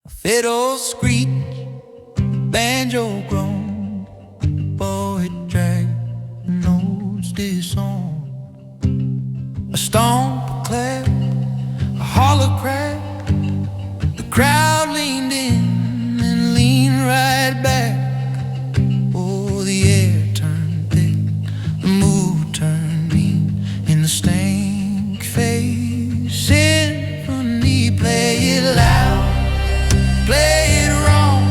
Fiddle screech, banjo groan, poet drag notes this song. A stomp, a clap, a holler crack. The crowd leaned in and leaned right back. Oh, the air turned thick, the mood turned mean. In the stank face symphony, play it loud, play it wrong.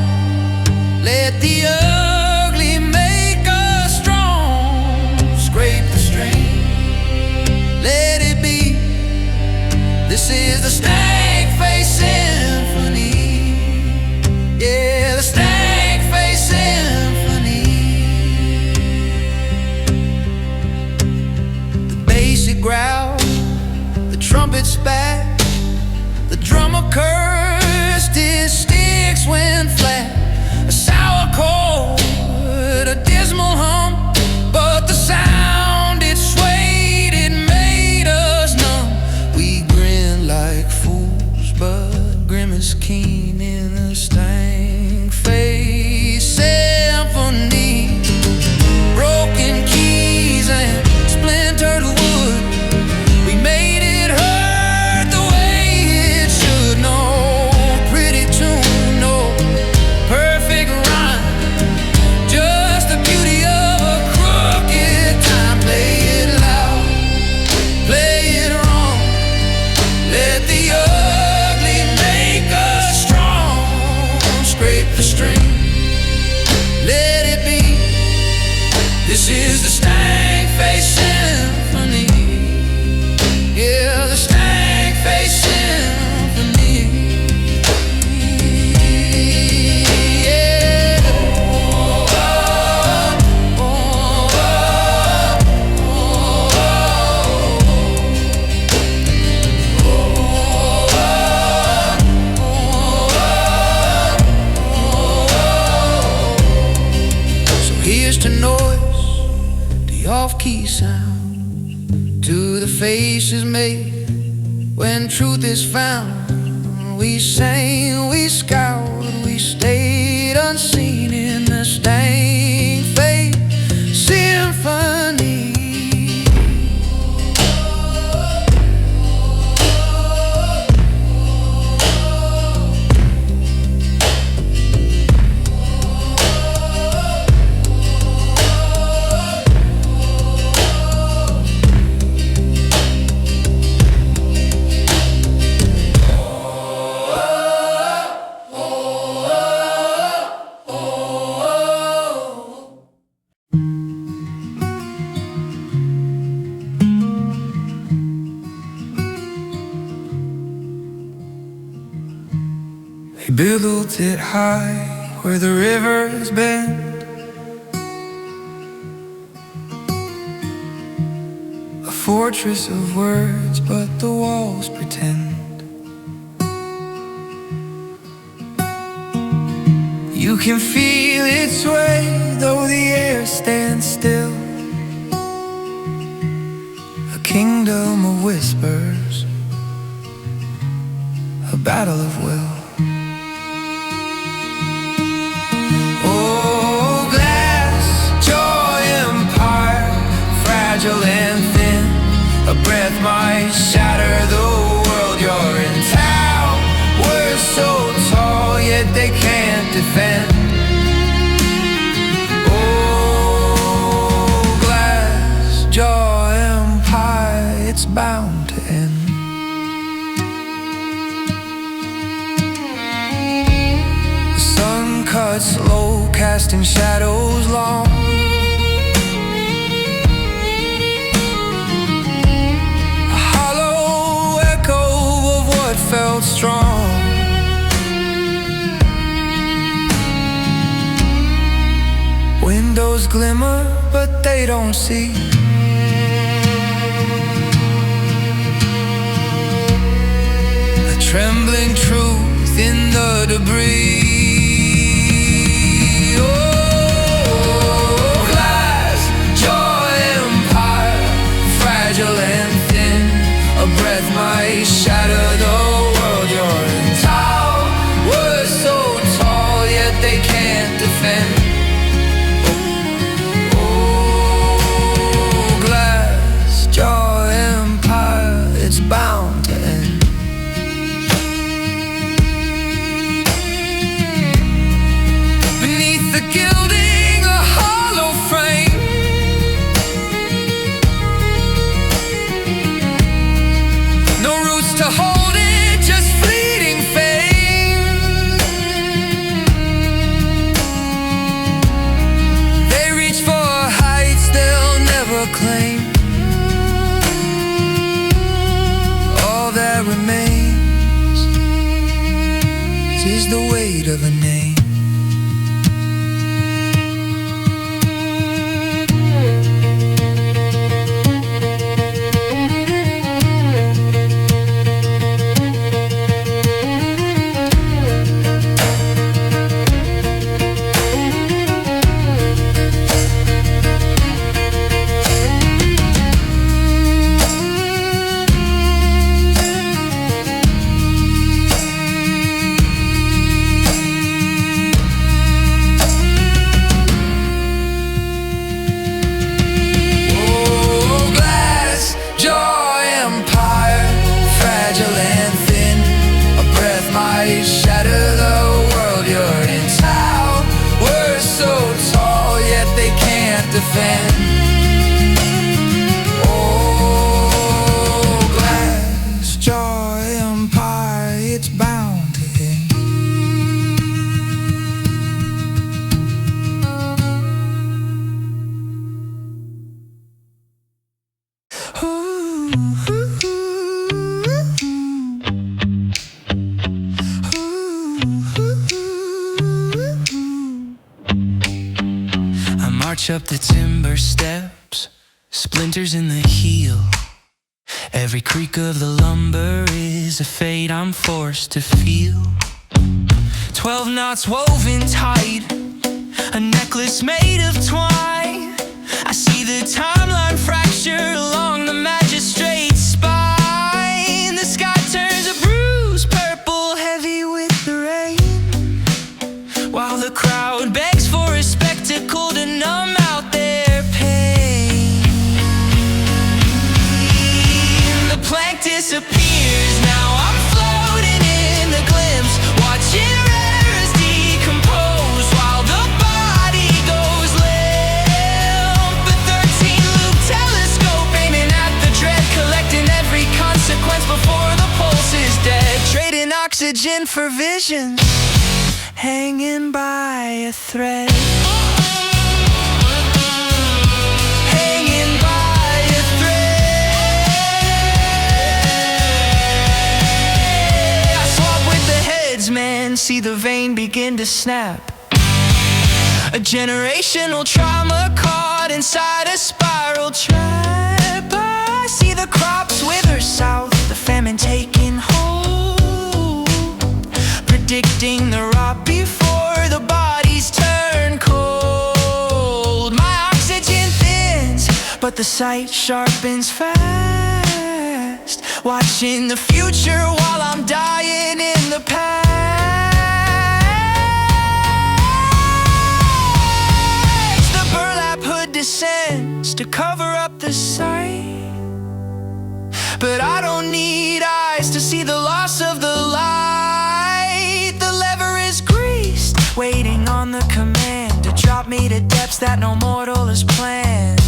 Let the ugly make us strong. Scrape the string, let it be. This is the stank face symphony. Yeah, the stank face symphony. The basic growl, the trumpet spat, the drummer cursed, his sticks went flat. A sour chord, a dismal hum, but the sound it swayed, it made us numb. We grinned like fools, but grimace keen in the stank face symphony. Broken keys and splintered wood, we made it hurt the way it should. No pretty tune, no perfect rhyme, just the beauty of a crooked time. Play it loud, play it wrong. Let the ugly make us strong. Scrape the string, let it be. This is the stank face symphony. Yeah, the stank face symphony. Yeah. Oh, oh, oh, oh. So here's to noise, the off-key sound, to the faces made when truth is found. We sang, we scowled, we stayed unseen in the stank face symphony. They built it high where the river's bend, a fortress of words, but the walls pretend. You can feel its sway, though the air stands still. A kingdom of whispers, a battle of will. Oh, glass, joy, empire, fragile and thin. A breath might shatter the world. You're in town, we're so tall, yet they can't defend. Oh, glass, joy, empire, it's bound to end. The sun cuts low, casting shadows long. A hollow echo of what felt strong. Windows glimmer, but they don't see. A trembling truth in the debris. Oh, glass, joy, empire, fragile and thin. A breath might shatter the world. You're in town, we're carries the weight of a name. Shatter the world you're in town. We're so tall, yet they can't defend. Oh, glass jaw empire, it's bound to end. March up the timber steps, splinters in the heel. Every creak of the lumber is a fate I'm forced to feel. 12 knots woven tight, a necklace made of twine. I see the timeline fracture along the magistrate's spine. The sky turns a bruise purple, heavy with the rain, while the crowd begs for a spectacle to numb out their pain. The plank disappears, now I'm floating in the glimpse, watching rarest decompose while the body goes limp. A 13-loop telescope aiming at the dread, collecting every consequence before the pulse is dead. Trading oxygen for visions, hanging by a thread. Hanging by a thread. I swap with the heads, man, see the vein begin to snap. A generational trauma caught inside a spiral trap. I see the crops wither south, the famine taking hold, predicting the rot before the bodies turn cold. My oxygen thins, but the sight sharpens fast, watching the future while I'm dying in the past. The burlap hood descends to cover up the sight, but I don't need eyes to see the loss of the light. The lever is greased, waiting on the command to drop me to depths that no mortal has planned.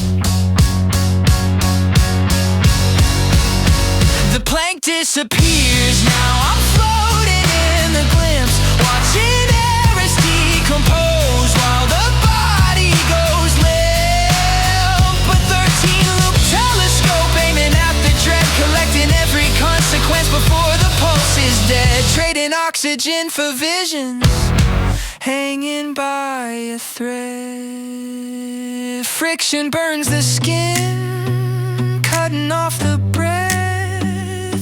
The plank disappears, now I'm floating in the glimpse, watching Eris decompose while the body goes limp. A 13-loop telescope aiming at the dread, collecting every consequence before the pulse is dead. Trading oxygen for visions, hanging by a thread. Friction burns the skin, cutting off the breath.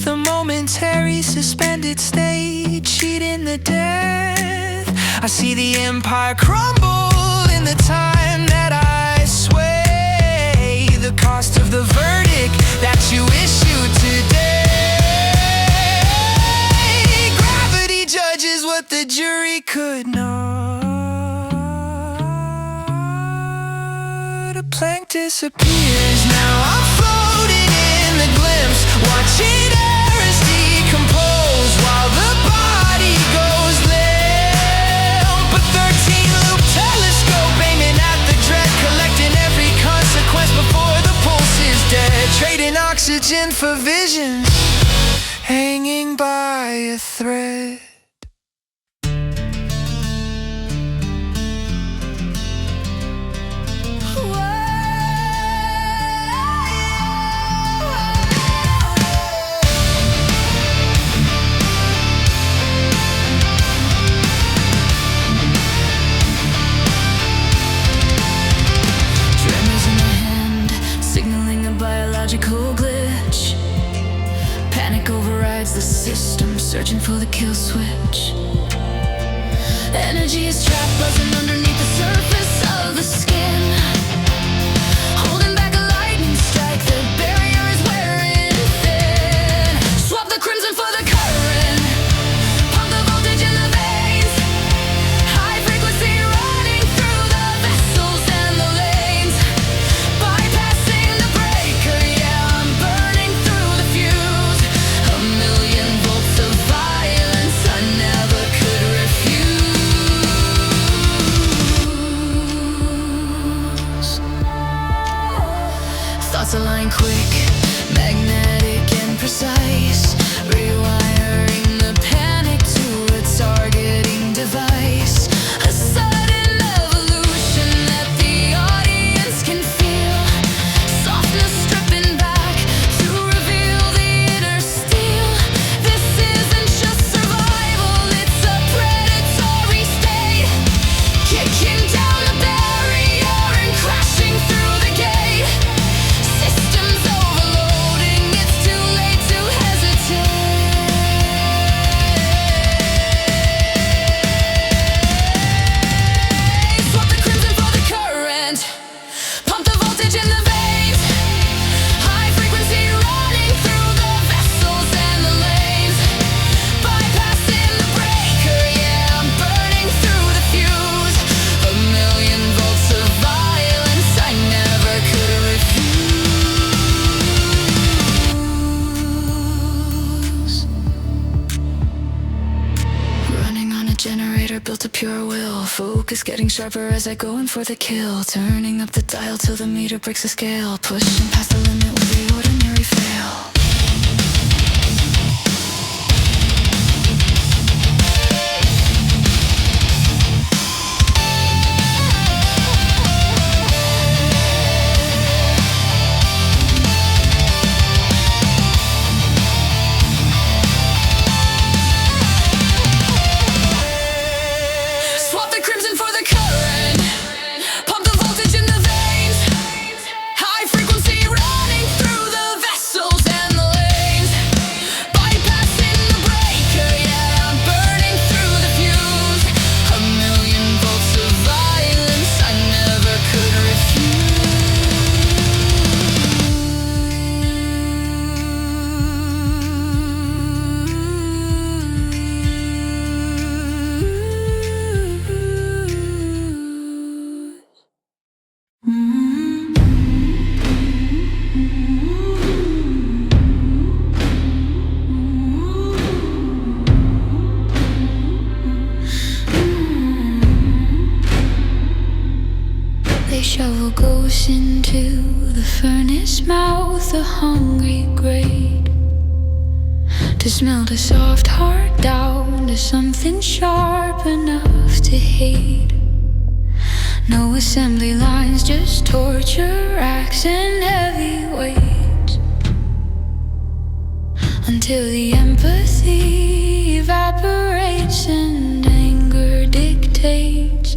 A momentary suspended state, cheating the death. I see the empire crumble in the time that I sway. The cost of the verdict that you issue today. Gravity judges what the jury could not. A plank disappears, now I'm floating in the glimpse, watching Eris decompose while the body goes limp. A 13-loop telescope aiming at the dread, collecting every consequence before the pulse is dead. Trading oxygen for visions, hanging by a thread. energy is trapped, buzzing underneath the surface of the skin, holding back a lightning strike. The barrier is wearing thin. Swap the crimson for the current, pump the voltage in the veins. High frequency running through the vessels and the lanes, bypassing the breaker. Yeah, I'm burning through the fuse. A million volts of violence I never could refuse. Thoughts align quick, magnetic and precise, rewiring the panic to a targeting device. A sudden evolution that the audience can feel. Softness stripping back to reveal the inner steel. This isn't just survival, it's a predatory state. Kicking down the barrier and crashing through the gate. Systems overloading, it's too late to hesitate. Swap the crimson for the current, pump the voltage in the veins. High frequency running through the vessels and the lanes, bypassing the breaker. Yeah, I'm burning through the fuse. A million volts of violence I never could refuse. Running on a generator built to pure will. Focus getting sharper as I go in for the kill. Turning up the dial till the meter breaks the scale. Pushing past the limit where the ordinary fail. Swap the crimson for the current, pump the voltage in the veins. High frequency running through the vessels and the lanes, bypassing the breaker. Yeah, I'm burning through the fuse. A million volts of violence I never could They shovel ghosts into the furnace mouth, a hungry grate, to smelt a soft heart down to something sharp enough to hate. No assembly lines, just torture racks and heavy weights, until the empathy evaporates and anger dictates.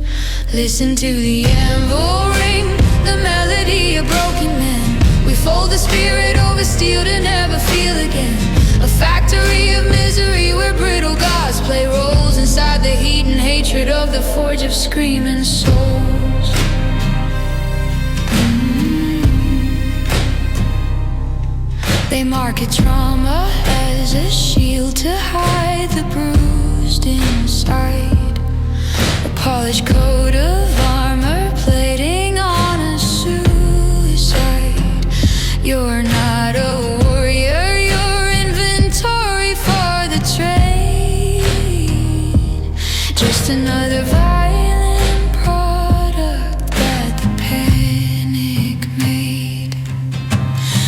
Listen to the anvil ring, the melody of broken men. We fold the spirit over steel to never feel again. A factory of misery where brittle gods play roles inside the heat and hatred of the forge of screaming souls. They market trauma as a shield to hide the bruised inside. A polished coat of armor plating on a suicide. You're not a warrior, you're inventory for the trade. Just another violent product that the panic made.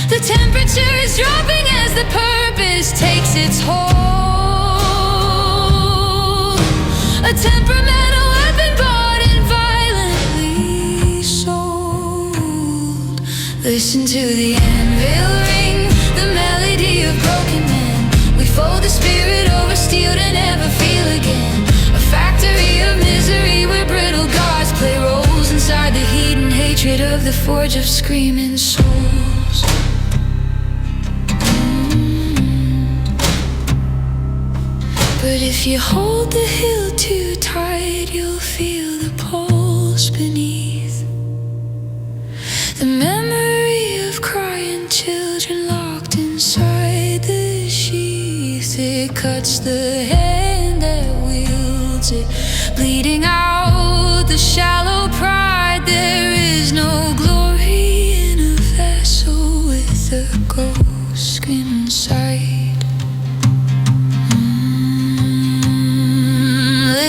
The temperature is dropping as the purpose takes its hold. A temperamental weapon bought and violently sold. Listen to the anvil ring, the melody of broken men. We fold the spirit over steel to never feel again. A factory of misery where brittle gods play roles inside the heat and hatred of the forge of screaming souls. But if you hold the hill too tight, you'll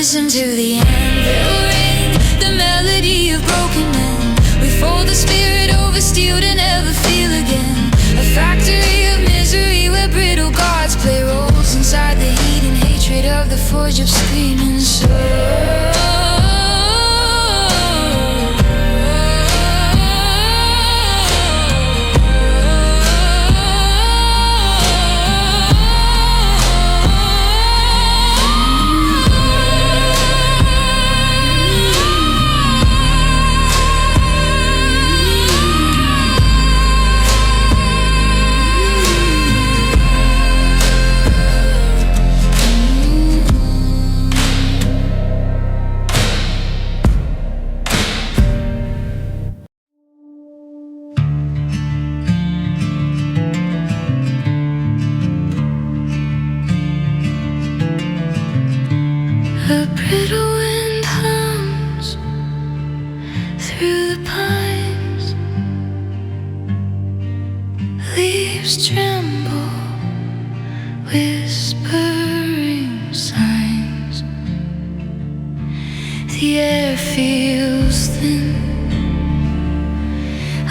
listen to the anvil ring, the melody of broken men. We fold the spirit over steel to never feel again. A factory of misery where brittle gods play roles inside the heat and hatred of the forge of screaming souls. A brittle wind hums through the pines, leaves tremble, whispering signs. The air feels thin,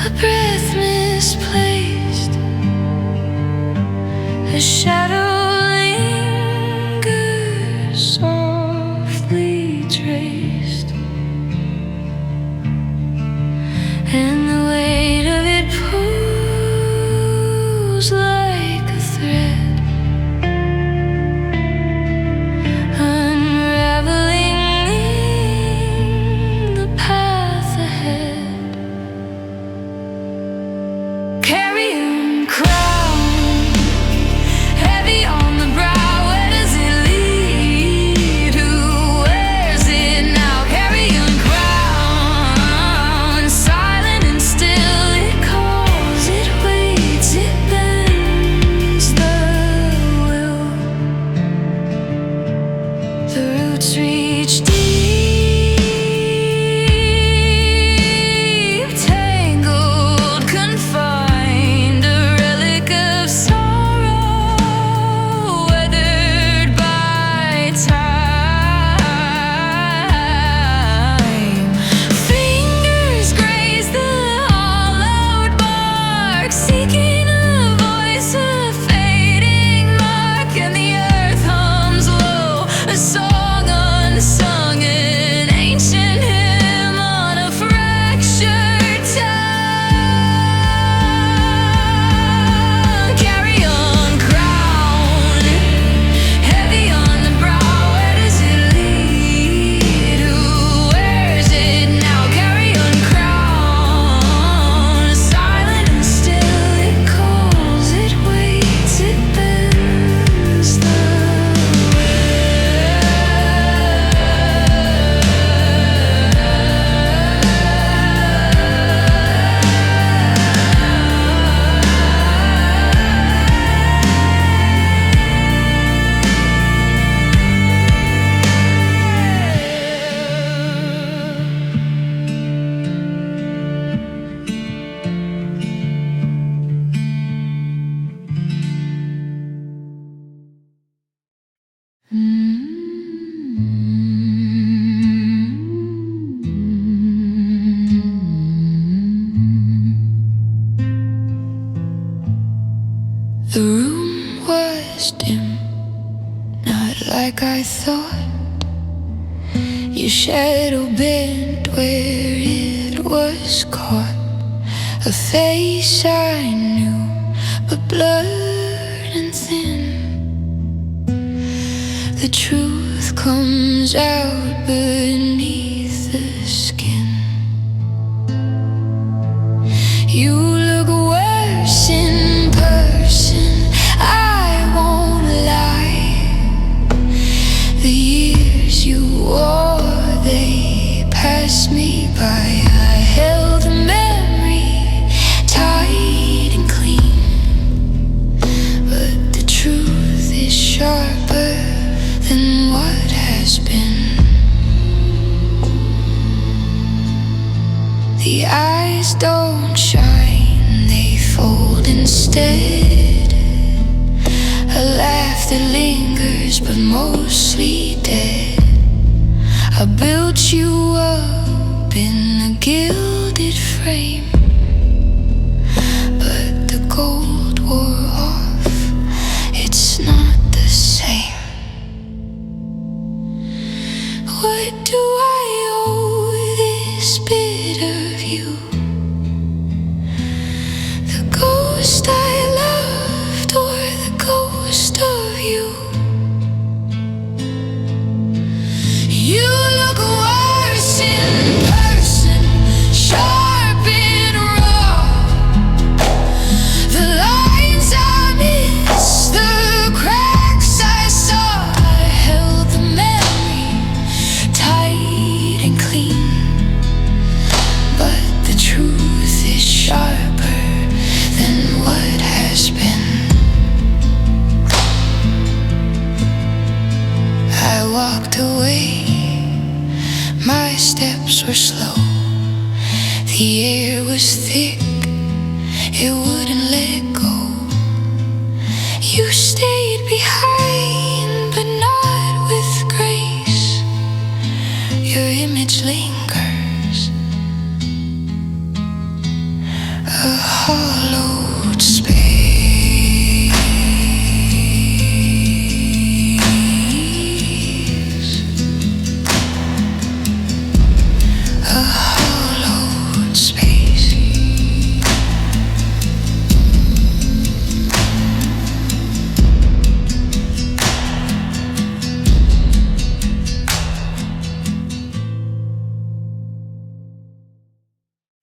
a breath misplaced, a shadow lingers softly traced, and the weight of it pulls like a thread, unraveling in the path ahead. Carrion Crown, heavy on the brow, where does it lead? Who wears it now? Carrion Crown, silent and still, it calls, it waits, it bends the will. The roots reach deep, tangled, confined, a relic of sorrow, weathered by time. Fingers graze the hollowed bark, seeking a voice, a fading mark, and the earth hums low, a song unsung, an ancient hymn on a fractured tongue. Carrion Crown, heavy on the brow, where does it lead? Who wears it now? Carrion Crown, silent and still, it calls, it waits, it bends the The room was dim, not like I thought. Your shadow bent where it was caught. A face I knew, but blurred and thin. The truth comes out beneath the skin. You look worse in person, I won't lie. The years you wore, they passed me by. I held a memory tight and clean, but the truth is sharper than what has been. The eyes don't shine, they fold instead. A laugh that lingers but mostly dead. I built you up in a gilded frame, but the gold wore off, it's not the same. What do I owe this bit of you? The ghost I loved or the ghost of you? You look worse in person, sharp and raw. The lines I missed, the cracks I saw. I held the memory tight and clean, but the truth is sharper than what has been. I walked away, my steps were slow. The air was thick, it wouldn't let go. You stayed behind, but not with grace. Your image lingers, a hollow